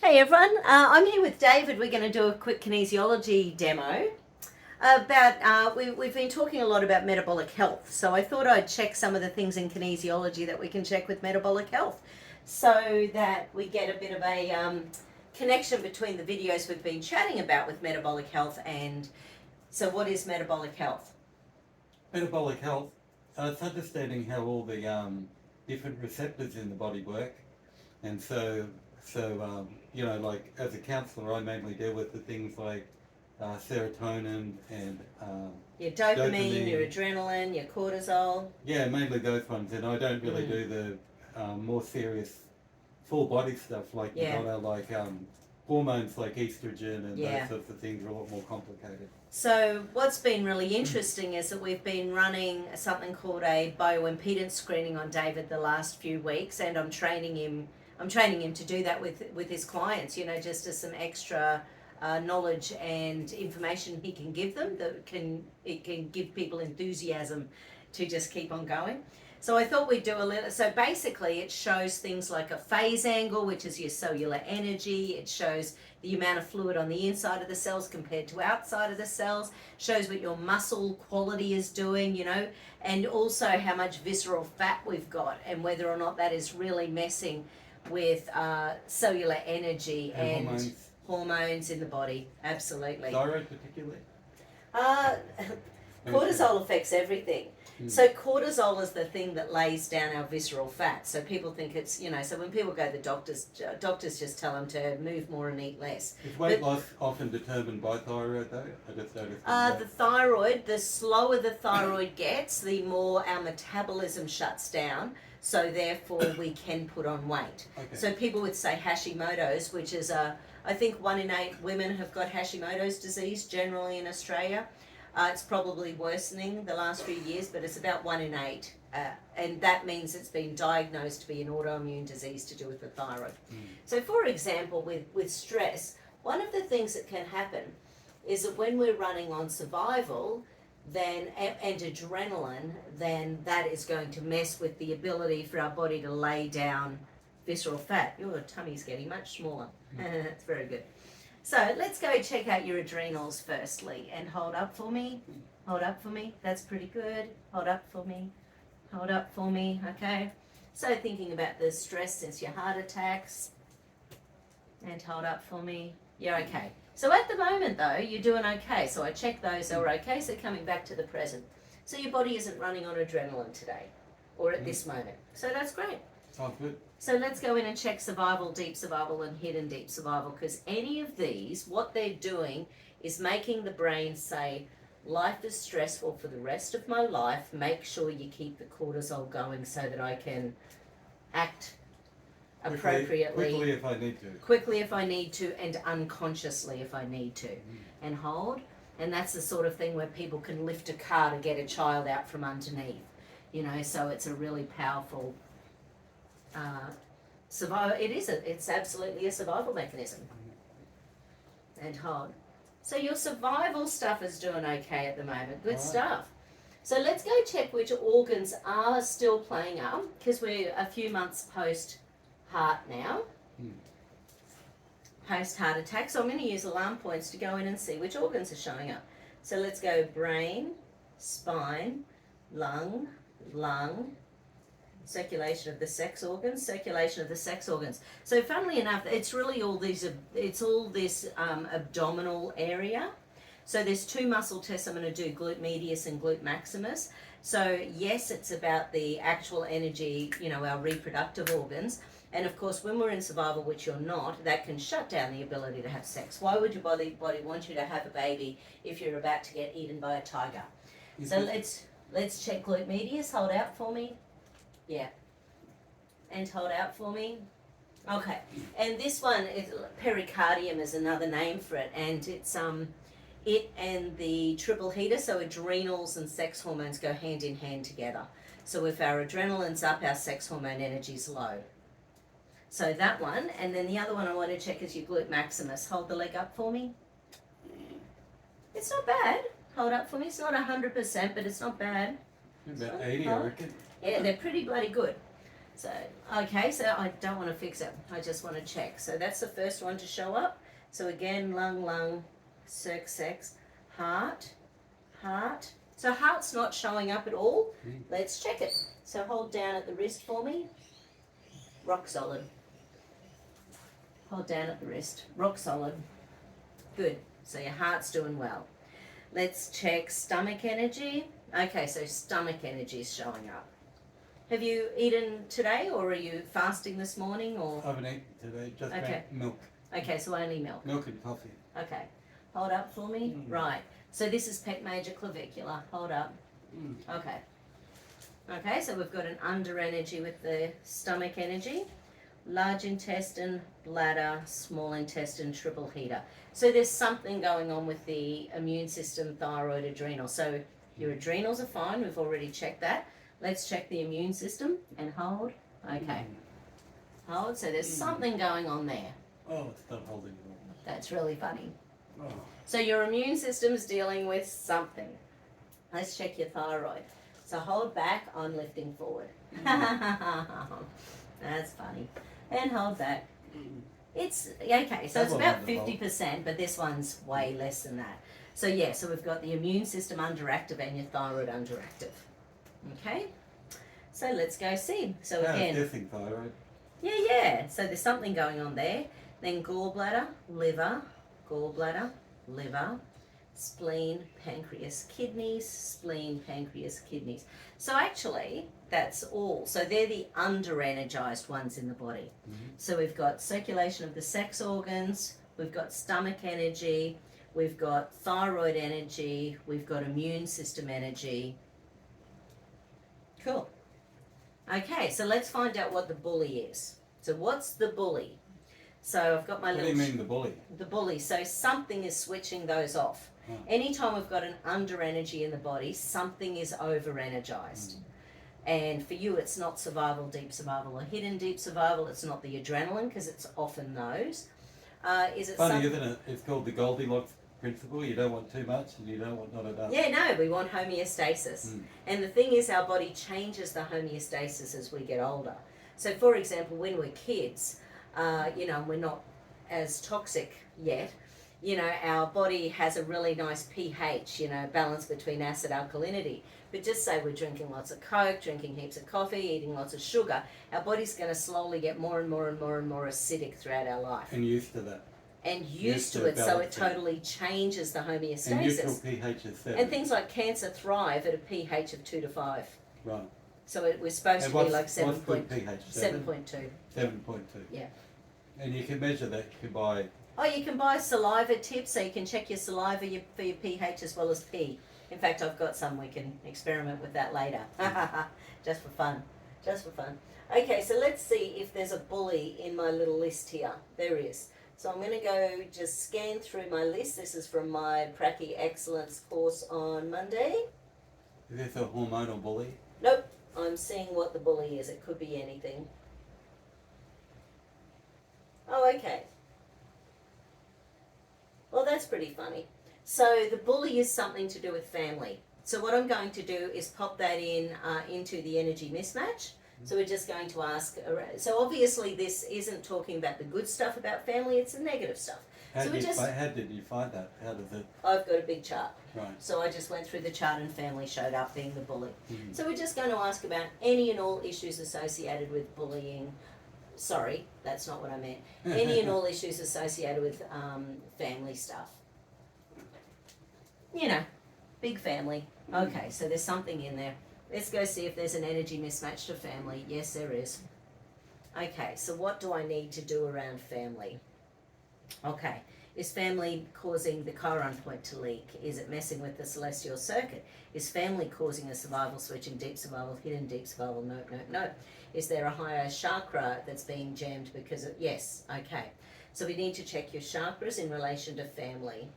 Hey everyone, I'm here with David. We're going to do a quick kinesiology demo about, we've been talking a lot about metabolic health, so I thought I'd check some of the things in kinesiology that we can check with metabolic health so that we get a bit of a connection between the videos we've been chatting about with metabolic health and, so what is metabolic health? Metabolic health, it's understanding how all the different receptors in the body work. And so like as a counsellor, I mainly deal with the things like serotonin and Your dopamine, your adrenaline, your cortisol. Yeah, mainly those ones. And I don't really do the more serious full body stuff like hormones like estrogen and those sorts of things are a lot more complicated. So what's been really interesting is that we've been running something called a bioimpedance screening on David the last few weeks, and I'm training him to do that with his clients, just as some extra knowledge and information he can give them that can give people enthusiasm to just keep on going. So I thought we'd do a little, so basically it shows things like a phase angle, which is your cellular energy. It shows the amount of fluid on the inside of the cells compared to outside of the cells, shows what your muscle quality is doing, and also how much visceral fat we've got and whether or not that is really messing with cellular energy and hormones in the body. Absolutely. Thyroid particularly? Cortisol affects everything. So cortisol is the thing that lays down our visceral fat. So people think it's, so when people go to the doctors just tell them to move more and eat less. Is weight loss often determined by thyroid though? I just noticed the thyroid, the slower the thyroid gets, the more our metabolism shuts down. So therefore we can put on weight. Okay. So people would say Hashimoto's, which is I think 1 in 8 women have got Hashimoto's disease generally in Australia. It's probably worsening the last few years, but it's about 1 in 8. And that means it's been diagnosed to be an autoimmune disease to do with the thyroid. So for example, with stress, one of the things that can happen is that when we're running on survival, then and adrenaline, then that is going to mess with the ability for our body to lay down visceral fat. Your tummy's getting much smaller. That's very good. So let's go check out your adrenals firstly, and hold up for me. Hold up for me. That's pretty good. Hold up for me. Hold up for me. Okay. So thinking about the stress since your heart attacks, and hold up for me. You're okay. So at the moment though, you're doing okay. So I checked those, they were okay. So coming back to the present. So your body isn't running on adrenaline today, or at this moment. So that's great. Oh, good. So let's go in and check survival, deep survival, and hidden deep survival, because any of these, what they're doing is making the brain say, life is stressful for the rest of my life. Make sure you keep the cortisol going so that I can act appropriately. Quickly if I need to. Quickly if I need to, and unconsciously if I need to. And hold. And that's the sort of thing where people can lift a car to get a child out from underneath. So it's a really powerful survival. It's absolutely a survival mechanism. And hold. So your survival stuff is doing okay at the moment. Good stuff. So let's go check which organs are still playing up, because we're a few months post heart now. Post heart attack. So I'm going to use alarm points to go in and see which organs are showing up. So let's go brain, spine, lung, circulation of the sex organs, circulation of the sex organs. So funnily enough, it's really all this abdominal area. So there's 2 muscle tests I'm going to do, glute medius and glute maximus. So yes, it's about the actual energy, our reproductive organs. And of course, when we're in survival, which you're not, that can shut down the ability to have sex. Why would your body want you to have a baby if you're about to get eaten by a tiger? So let's check glute medius. Hold out for me. Yeah. And hold out for me. Okay. And this one is pericardium is another name for it, and it's it and the triple heater, so adrenals and sex hormones go hand in hand together. So if our adrenaline's up, our sex hormone energy's low. So that one, and then the other one I want to check is your glute maximus. Hold the leg up for me. It's not bad. Hold up for me. It's not 100%, but it's not bad. About 80, I reckon. Yeah, they're pretty bloody good. So, okay, so I don't want to fix it. I just want to check. So that's the first one to show up. So again, lung, sex, heart. So heart's not showing up at all. Let's check it. So hold down at the wrist for me. Rock solid. Hold down at the wrist. Rock solid. Good. So your heart's doing well. Let's check stomach energy. Okay, so stomach energy is showing up. Have you eaten today, or are you fasting this morning, or? I haven't eaten today, just Okay. drank milk. Okay, so only milk. Milk and coffee. Okay, hold up for me. Right, so this is pec major clavicular. Hold up. Okay. Okay, so we've got an under energy with the stomach energy. Large intestine, bladder, small intestine, triple heater. So there's something going on with the immune system, thyroid, adrenal. So your adrenals are fine. We've already checked that. Let's check the immune system and hold. Okay. Hold. So there's something going on there. Oh, it's not holding it all. That's really funny. Oh. So your immune system is dealing with something. Let's check your thyroid. So hold back. I'm lifting forward. That's funny. And hold back. It's okay. So it's about 50%, but this one's way less than that. So yeah. So we've got the immune system underactive and your thyroid underactive. Okay, so let's go see. So again, Testing thyroid. yeah. So there's something going on there. Then gallbladder, liver, spleen, pancreas, kidneys, spleen, pancreas, kidneys. So actually, that's all. So they're the under-energized ones in the body. So we've got circulation of the sex organs, we've got stomach energy, we've got thyroid energy, we've got immune system energy. Cool. Okay, so let's find out what the bully is. So what's the bully? So I've got my What do little... you mean the bully? The bully. So something is switching those off. Anytime we've got an under energy in the body, something is over energized. And for you, it's not survival, deep survival, or hidden deep survival. It's not the adrenaline, because it's often those. Is it Funny, isn't it? It's called the Goldilocks principle. You don't want too much and you don't want not enough. Yeah, no, we want homeostasis. And the thing is, our body changes the homeostasis as we get older. So, for example, when we're kids, we're not as toxic yet. Our body has a really nice pH, balance between acid alkalinity. But just say we're drinking lots of Coke, drinking heaps of coffee, eating lots of sugar, our body's going to slowly get more and more acidic throughout our life. And used to that. And used to it, so it totally changes the homeostasis. And neutral pH is 7. And things like cancer thrive at a pH of 2 to 5. Right. So we're supposed to be like 7.2. 7.2. Yeah. And you can measure that. You can buy... Oh, you can buy saliva tips, so you can check your saliva for your pH as well as pee. In fact, I've got some. We can experiment with that later. Just for fun. Okay, so let's see if there's a bully in my little list here. There is. So I'm going to go just scan through my list. This is from my Pracky Excellence course on Monday. Is this a hormonal bully? Nope. I'm seeing what the bully is. It could be anything. Oh, okay. Well, that's pretty funny. So the bully is something to do with family. So what I'm going to do is pop that into the energy mismatch. So we're just going to ask, so obviously this isn't talking about the good stuff about family, it's the negative stuff. How So did we you find that? How does it... I've got a big chart. Right. So I just went through the chart and family showed up being the bully. So we're just going to ask about any and all issues associated with bullying. Sorry, that's not what I meant. Any and all issues associated with family stuff. Big family. Okay, so there's something in there. Let's go see if there's an energy mismatch to family. Yes, there is. Okay, so what do I need to do around family? Okay, is family causing the chiron point to leak? Is it messing with the celestial circuit? Is family causing a survival switch in deep survival, hidden deep survival? No. Is there a higher chakra that's being jammed because of... Yes, okay. So we need to check your chakras in relation to family.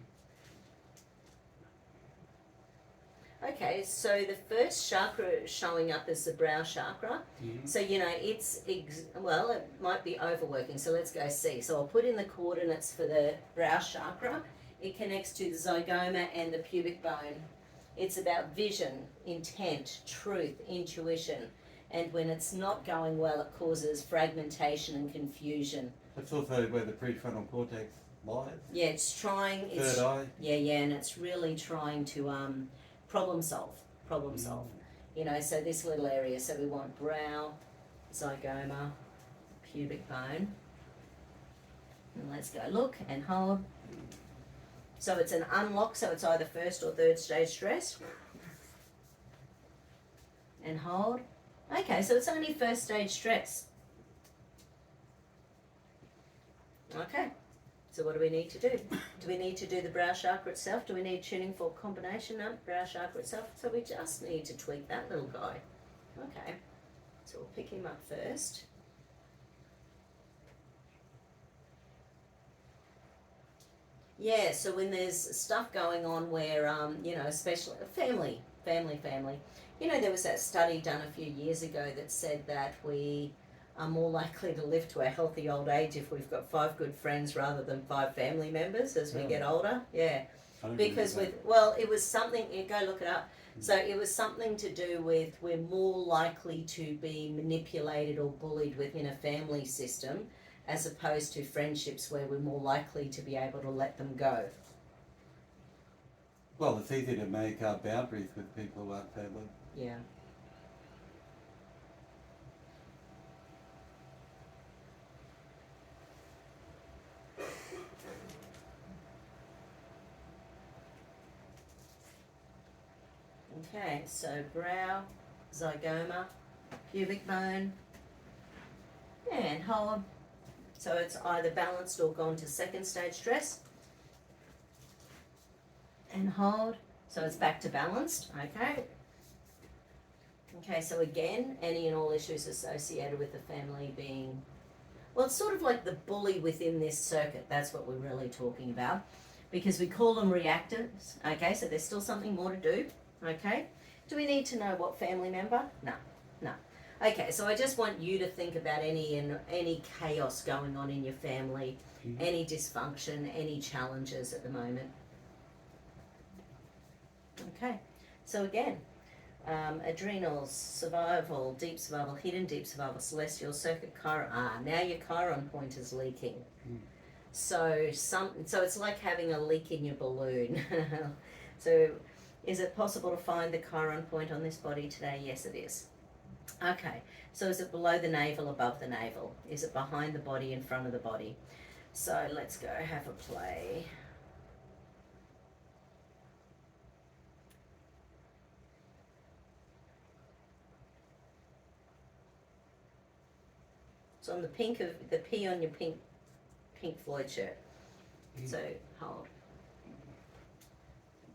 Okay, so the first chakra showing up is the brow chakra. So, it might be overworking. So let's go see. So I'll put in the coordinates for the brow chakra. It connects to the zygoma and the pubic bone. It's about vision, intent, truth, intuition. And when it's not going well, it causes fragmentation and confusion. That's also where the prefrontal cortex lies. Yeah, it's trying. It's, Third eye. yeah, and it's really trying to problem solve. You know, so this little area. So we want brow, zygoma, pubic bone. And let's go look and hold. So it's an unlock, so it's either first or third stage stress. And hold. Okay, so it's only first stage stress. Okay, so what do we need to do? Do we need to do the brow chakra itself? Do we need tuning fork combination? No, brow chakra itself. So we just need to tweak that little guy. Okay, so we'll pick him up first. Yeah, so when there's stuff going on where, you know, especially family. You know, there was that study done a few years ago that said that we are more likely to live to a healthy old age if we've got 5 good friends rather than 5 family members as we get older. Yeah, because it was something, you go look it up. So it was something to do with we're more likely to be manipulated or bullied within a family system as opposed to friendships where we're more likely to be able to let them go. Well, it's easy to make boundaries with people who aren't family. Yeah. Okay, so brow, zygoma, pubic bone, and hold. So it's either balanced or gone to second stage stress. And hold. So it's back to balanced. Okay. Okay, so again, any and all issues associated with the family being, well, it's sort of like the bully within this circuit. That's what we're really talking about. Because we call them reactors. Okay, so there's still something more to do. Okay. Do we need to know what family member? No. Okay, so I just want you to think about any chaos going on in your family, any dysfunction, any challenges at the moment. Okay, so again, adrenals, survival, deep survival, hidden deep survival, celestial circuit, chiron. Now your chiron point is leaking. So it's like having a leak in your balloon. So is it possible to find the chiron point on this body today? Yes, it is. Okay, so is it below the navel, above the navel? Is it behind the body, in front of the body? So let's go have a play. It's on the pink of the P on your Pink Floyd shirt. So hold.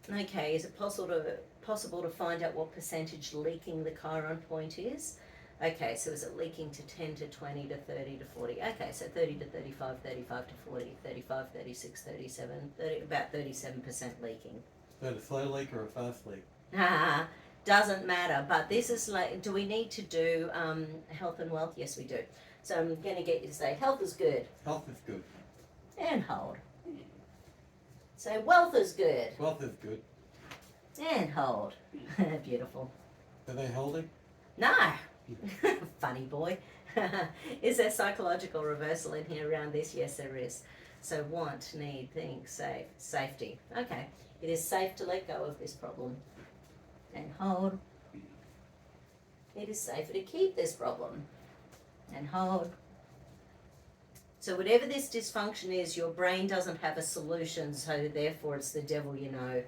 Okay, is it possible to find out what percentage leaking the chiron point is? Okay, so is it leaking to 10 to 20 to 30 to 40? Okay, so 30 to 35, 35 to 40, 35, 36, 37, 30, about 37% leaking. Is that a slow leak or a fast leak? Doesn't matter, but this is like, do we need to do health and wealth? Yes, we do. So I'm going to get you to say health is good. Health is good. And hold. So wealth is good. Wealth is good. And hold. Beautiful. Are they holding? No. Funny boy. Is there psychological reversal in here around this? Yes, there is. So want, need, think, safe, safety. Okay. It is safe to let go of this problem. And hold. It is safer to keep this problem. And hold. So whatever this dysfunction is, your brain doesn't have a solution, so therefore it's the devil, you know,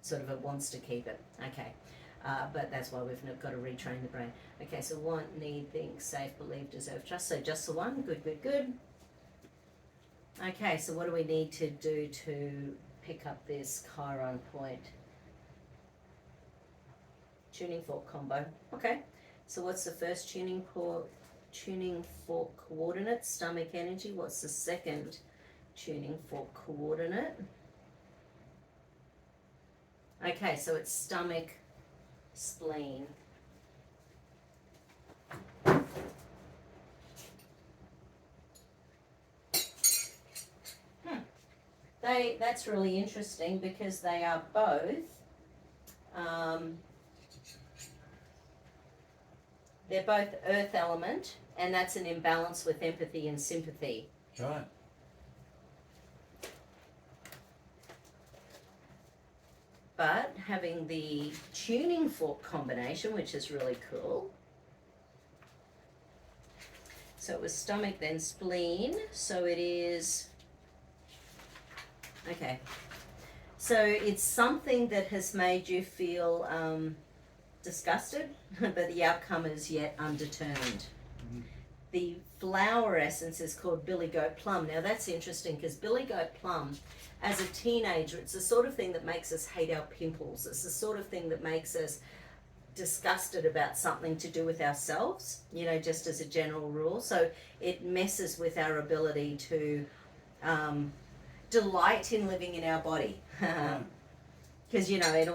sort of it wants to keep it. Okay. But that's why we've got to retrain the brain. Okay, so want, need, think, safe, believe, deserve, trust. So just the one. Good. Okay, so what do we need to do to pick up this chiron point? Tuning fork combo. Okay, so what's the first tuning fork coordinate? Stomach energy. What's the second tuning fork coordinate? Okay, so it's stomach, spleen. That's really interesting because they are both They're both earth element, and that's an imbalance with empathy and sympathy. Right. But having the tuning fork combination, which is really cool. So it was stomach, then spleen. So it is, okay. So it's something that has made you feel disgusted, but the outcome is yet undetermined. Mhm. The flower essence is called Billy Goat Plum. Now that's interesting because Billy Goat Plum, as a teenager, it's the sort of thing that makes us hate our pimples. It's the sort of thing that makes us disgusted about something to do with ourselves, you know, just as a general rule. So it messes with our ability to delight in living in our body. Right. Because, you know, it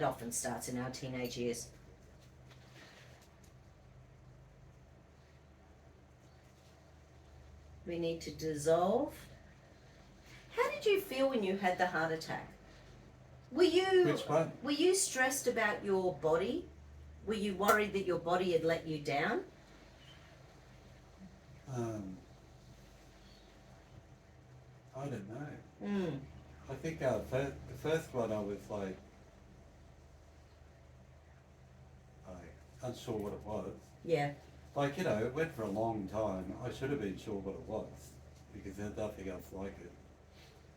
often starts in our teenage years. We need to dissolve. How did you feel when you had the heart attack? Were Which one? you stressed about your body? Were you worried that your body had let you down? I don't know. Mm. I think the first one I was like unsure what it was. Yeah. Like, you know, it went for a long time. I should have been sure what it was because there's nothing else like it.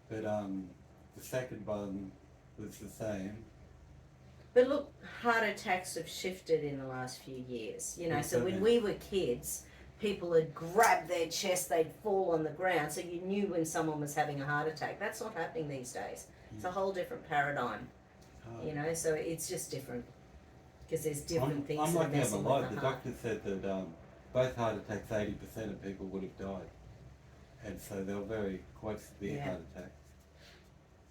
But the second one was the same. But look, heart attacks have shifted in the last few years. You know, Yes, so they when have. we were kids, people would grab their chest, they'd fall on the ground, so you knew when someone was having a heart attack. That's not happening these days. It's a whole different paradigm. You know, so it's just different because there's different things I'm that are lucky I'm messing alive. with The the heart. doctor said that both heart attacks, 80% of people would have died. And so they were quite severe Yeah. heart attacks.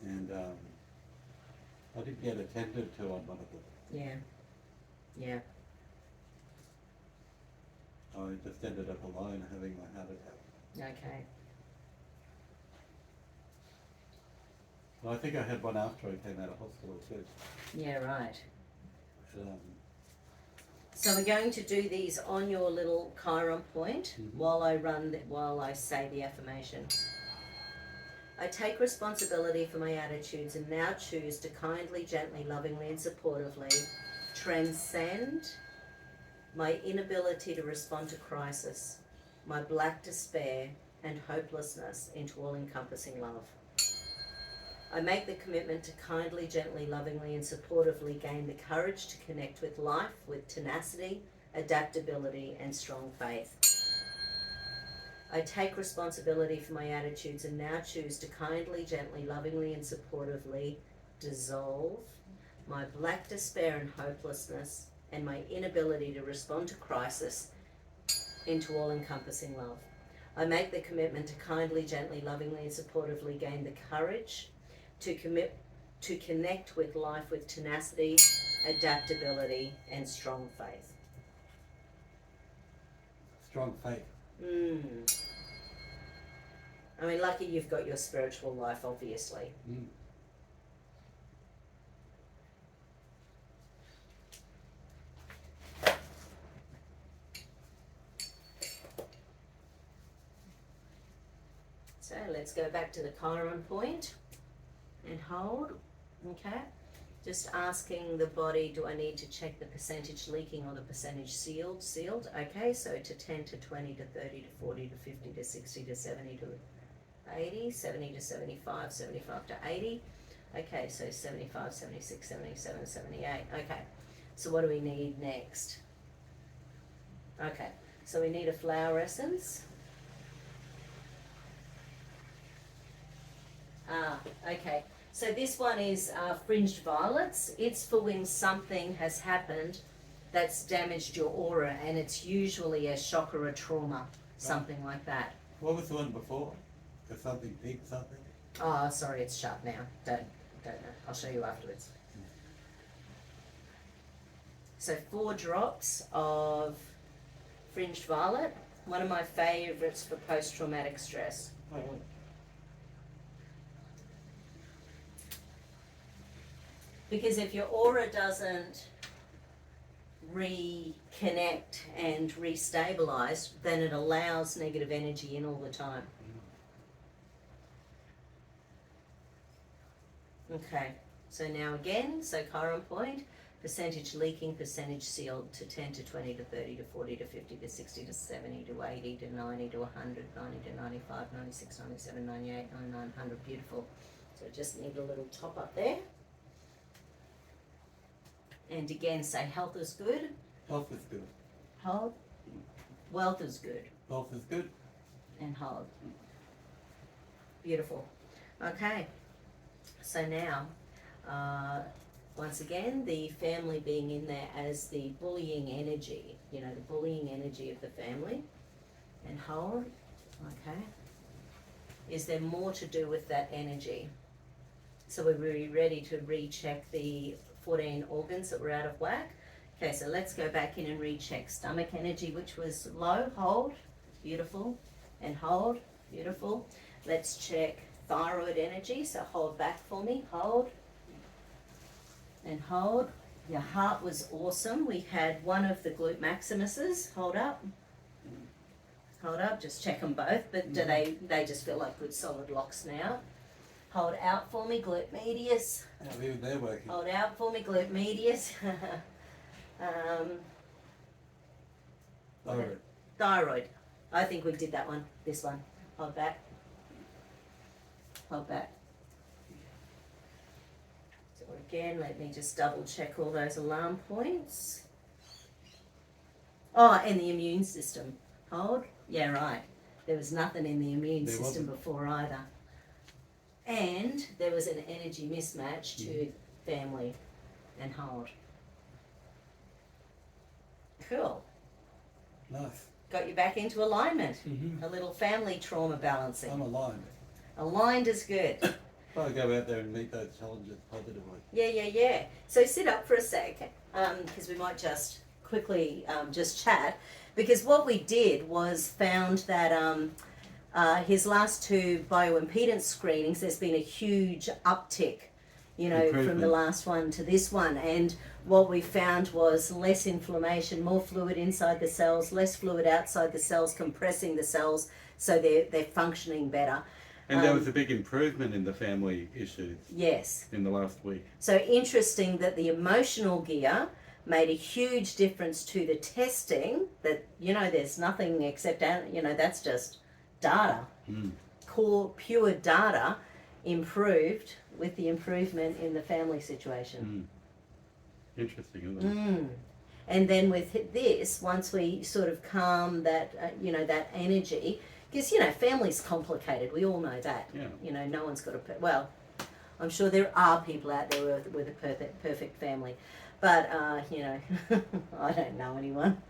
And I did get attended to on one of them. Yeah. Yeah. I just ended up alone having my heart attack. Okay. And I think I had one after I came out of hospital too. Yeah, right. Um, So we're going to do these on your little Chiron point Mhm. while I say the affirmation. I take responsibility for my attitudes and now choose to kindly, gently, lovingly, and supportively transcend my inability to respond to crisis, my black despair and hopelessness into all-encompassing love. I make the commitment to kindly, gently, lovingly, and supportively gain the courage to connect with life with tenacity, adaptability, and strong faith. I take responsibility for my attitudes and now choose to kindly, gently, lovingly, and supportively dissolve my black despair and hopelessness and my inability to respond to crisis into all-encompassing love. I make the commitment to kindly, gently, lovingly, and supportively gain the courage to connect with life with tenacity, adaptability, and strong faith. strong faith. I mean, lucky you've got your spiritual life, obviously. Mm. So let's go back to the Chiron point and hold. Okay. Just asking the body, do I need to check the percentage leaking or the percentage sealed? Sealed. Okay, so to 10 to 20 to 30 to 40 to 50 to 60 to 70 to 80, 70 to 75, 75 to 80. Okay, so 75, 76, 77, 78. Okay, so what do we need next? Okay, so we need a flower essence. Okay. So this one is fringed violets. It's for when something has happened that's damaged your aura, and it's usually a shock or a trauma, something like that. What was the one before? There's something pink something? Oh, sorry, it's shut now. Don't know. I'll show you afterwards. So 4 drops of fringed violet. One of my favourites for post-traumatic stress. Oh. Because if your aura doesn't reconnect and restabilize, then it allows negative energy in all the time. Okay, so now again, so chiron point, percentage leaking, percentage sealed to 10 to 20 to 30 to 40 to 50 to 60 to 70 to 80 to 90 to 100, 90 to 95, 96, 97, 98, 99, 100. Beautiful. So just need a little top up there. And again, say health is good. Health is good. Hold. Wealth is good. Health is good. And hold. Beautiful. Okay. So now, once again, the family being in there as the bullying energy, you know, the bullying energy of the family. And hold. Okay. Is there more to do with that energy? So we're really ready to recheck the 14 organs that were out of whack. Okay, so let's go back in and recheck stomach energy, which was low. Hold. Beautiful. And hold. Beautiful. Let's check thyroid energy, so hold back for me, hold, and hold. Your heart was awesome. We had one of the glute maximuses, hold up, just check them both, but do they just feel like good solid locks now. Hold out for me, glute medius. Oh, even they're working. Hold out for me, glute medius. Thyroid. Thyroid. I think we did that one, this one. Hold back. Hold back. So again, let me just double check all those alarm points. Oh, and the immune system. Hold. Yeah, right. There was nothing in the immune system before either. And there was an energy mismatch to family and hold. Cool. Nice. Got you back into alignment. Mm-hmm. A little family trauma balancing. I'm aligned. Aligned is good. I'll go out there and meet those challenges positively. Yeah. So sit up for a sec, because we might just quickly just chat. Because what we did was found that his last two bioimpedance screenings, there's been a huge uptick, you know, from the last one to this one. And what we found was less inflammation, more fluid inside the cells, less fluid outside the cells, compressing the cells, so they're functioning better. And there was a big improvement in the family issues. Yes. In the last week. So interesting that the emotional gear made a huge difference to the testing, that, you know, there's nothing except, you know, that's just data. Core, pure data improved with the improvement in the family situation. Interesting, isn't it? And then with this, once we sort of calm that, you know, that energy, because, you know, family's complicated. We all know that. Yeah. You know, no one's got a... Well, I'm sure there are people out there with a perfect family. But, you know, I don't know anyone.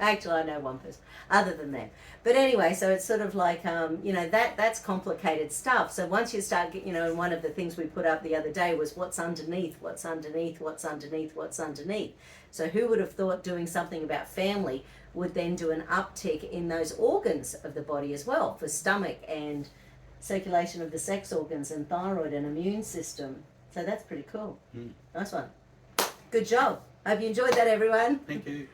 Actually, I know one person other than them. But anyway, so it's sort of like, you know, that's complicated stuff. So once you start, you know, and one of the things we put up the other day was what's underneath. So who would have thought doing something about family would then do an uptick in those organs of the body as well, for stomach and circulation of the sex organs and thyroid and immune system. So that's pretty cool. Nice one. Good job. Hope you enjoyed that, everyone. Thank you.